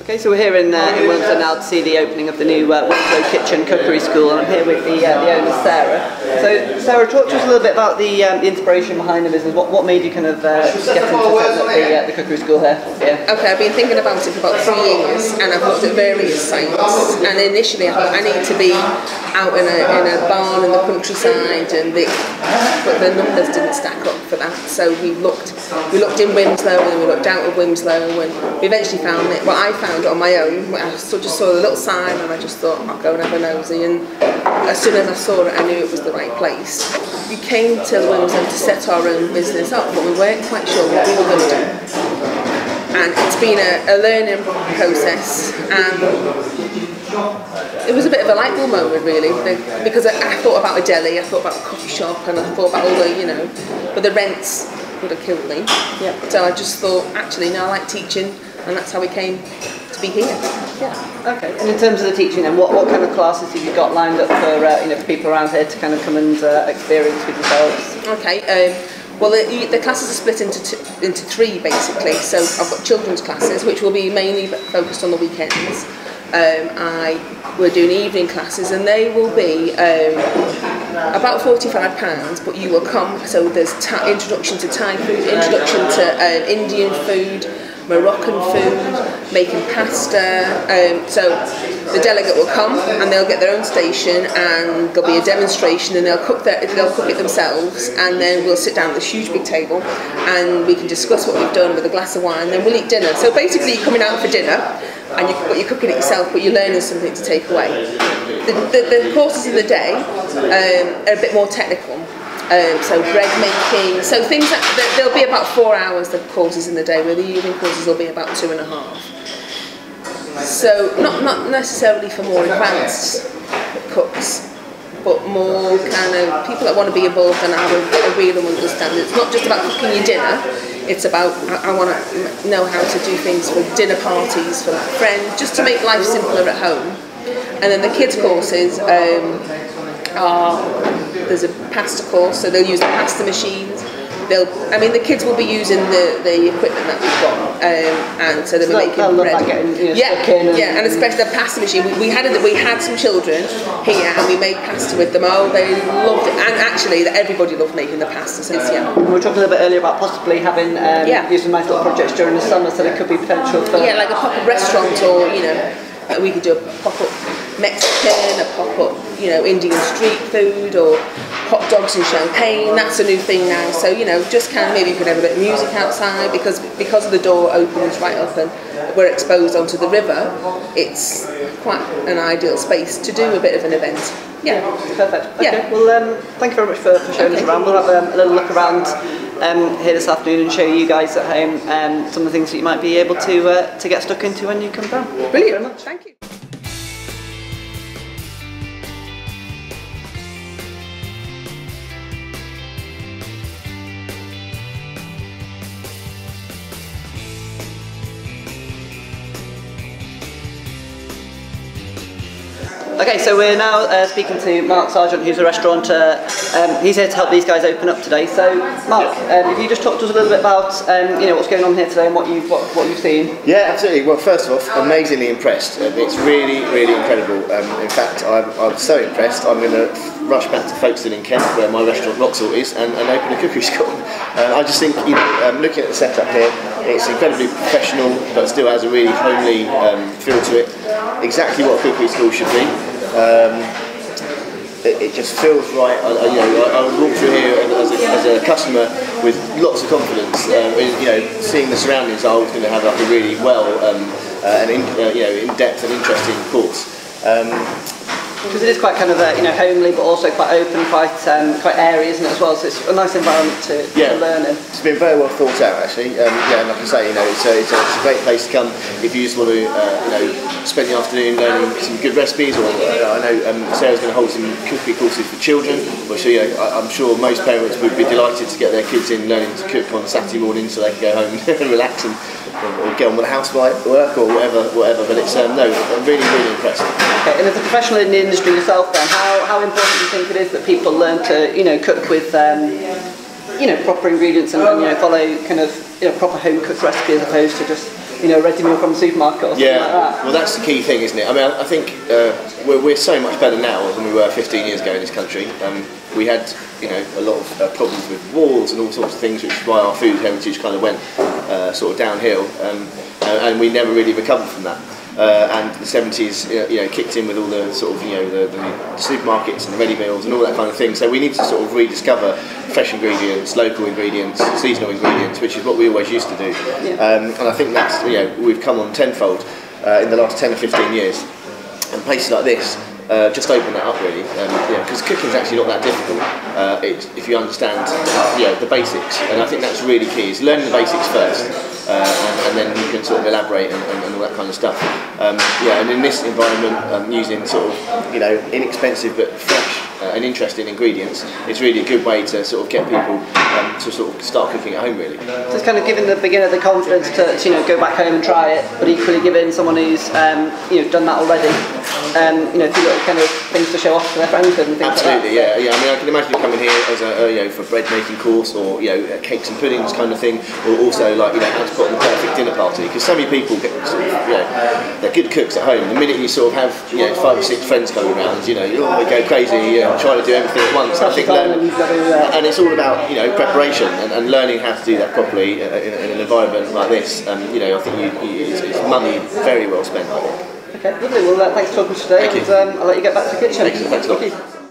Okay, so we're here in Wilmslow now to see the opening of the new Wilmslow Kitchen Cookery School, and I'm here with the owner, Sarah. So, Sarah, talk to us a little bit about the inspiration behind the business. What made you kind of get into setting up the cookery school here? Yeah. Okay, I've been thinking about it for about 3 years, and I've looked at various sites. And initially, I thought I need to be out in a barn in the countryside, but the numbers didn't stack up for that. So we looked in Wilmslow, and we looked out of Wilmslow, and we eventually found it. Well, I found it on my own. I just saw a little sign, and I just thought I'll go and have a nosy. And as soon as I saw it, I knew it was the right place. We came to Wilmslow to set our own business up, but we weren't quite sure what we were going to do. And it's been a learning process, and it was a bit of a light bulb moment, really, because I thought about a deli, I thought about a coffee shop, and I thought about all the, but the rents would have killed me. Yeah. So I just thought, actually, no, I like teaching, and that's how we came to be here. Yeah. Okay. And in terms of the teaching, then, what kind of classes have you got lined up for for people around here to kind of come and experience with yourselves? Okay. Well, the classes are split into three, basically. So I've got children's classes, which will be mainly focused on the weekends. We're doing evening classes, and they will be about £45, but you will come. So there's introduction to Thai food, introduction to Indian food, Moroccan food, making pasta. So the delegate will come, and they'll get their own station, and there'll be a demonstration, and they'll cook it themselves, and then we'll sit down at this huge big table, and we can discuss what we've done with a glass of wine, and then we'll eat dinner. So basically, you're coming out for dinner, and you're cooking it yourself, but you're learning something to take away. The courses of the day are a bit more technical. So bread making, so things that there'll be about 4 hours of courses in the day, where the evening courses will be about 2.5. So not necessarily for more advanced cooks, but more kind of people that want to be involved and have a real understanding. It's not just about cooking your dinner. It's about, I want to know how to do things for dinner parties for my friends, just to make life simpler at home. And then the kids' courses there's a pasta course, so they'll use the pasta machines. The kids will be using the equipment that we've got, and so they'll be making bread. And especially the pasta machine. We had some children here, and we made pasta with them. Oh, they loved it, and actually, everybody loved making the pasta. So we were talking a little bit earlier about possibly having using nice little projects during the summer, so there could be potential for like a pop-up restaurant, or we could do a pop-up Mexican, a pop-up Indian street food, or hot dogs and champagne. That's a new thing now. So just kind of maybe you could have a bit of music outside, because the door opens right up and we're exposed onto the river. It's quite an ideal space to do a bit of an event. Yeah, perfect. Okay. Yeah. Well, thank you very much for showing us around. We'll have a little look around here this afternoon and show you guys at home some of the things that you might be able to get stuck into when you come down. Brilliant. Thank you very much. Thank you. Okay, so we're now speaking to Mark Sargent, who's a restaurateur. He's here to help these guys open up today. So, Mark, if you just talk to us a little bit about what's going on here today and what you've seen. Yeah, absolutely. Well, first off, amazingly impressed. It's really, really incredible. In fact, I'm so impressed. I'm going to rush back to Folkestone in Kent, where my restaurant Roxall is, and open a cookery school. I just think, looking at the setup here, it's incredibly professional, but still has a really homely feel to it. Exactly what a cookery school should be. It just feels right. I would walk through here as a customer with lots of confidence. Seeing the surroundings, I was going to have like a really in-depth and interesting course. Because it is quite kind of homely, but also quite open, quite airy, isn't it, as well? So it's a nice environment to learn in. It's been very well thought out, actually. And like I say, it's a great place to come if you just want to spend the afternoon learning some good recipes. Or I know Sarah's going to hold some cookery courses for children, which I'm sure most parents would be delighted to get their kids in learning to cook on Saturday morning, so they can go home and relax and or get on with the housework or whatever. But it's I'm really, really impressed. Okay, and as a professional in the industry yourself, then how important do you think it is that people learn to cook with proper ingredients and follow kind of proper home cooked recipe, as opposed to just ready meal from the supermarket or something like that. Well, that's the key thing, isn't it? I mean, I think we're so much better now than we were 15 years ago in this country. We had, a lot of problems with wars and all sorts of things, which is why our food heritage kind of went sort of downhill, and we never really recovered from that. And the 70s, kicked in with all the sort of, the supermarkets and the ready meals and all that kind of thing. So we need to sort of rediscover fresh ingredients, local ingredients, seasonal ingredients, which is what we always used to do. And I think that's, we've come on tenfold in the last 10 or 15 years. And places like this just open that up really, because cooking's actually not that difficult if you understand, the basics. And I think that's really key, is learning the basics first. And then you can sort of elaborate and all that kind of stuff. And in this environment, using sort of inexpensive but fresh and interesting ingredients, it's really a good way to sort of get people to sort of start cooking at home really. So it's kind of giving the beginner the confidence to go back home and try it, but equally giving someone who's done that already a few little kind of things to show off to their friends with and things. Absolutely, like that. yeah. I mean, I can imagine you coming here as a for bread making course, or cakes and puddings kind of thing, or also like how to put on the perfect dinner party. Because so many people get sort of, they're good cooks at home. The minute you sort of have 5 or 6 friends coming around, they go crazy, trying to do everything at once. I think and it's all about preparation and learning how to do that properly in an environment like this. I think it's money very well spent, I think. Okay, lovely. Well, thanks for talking today, and I'll let you get back to the kitchen. Excellent, thanks a lot.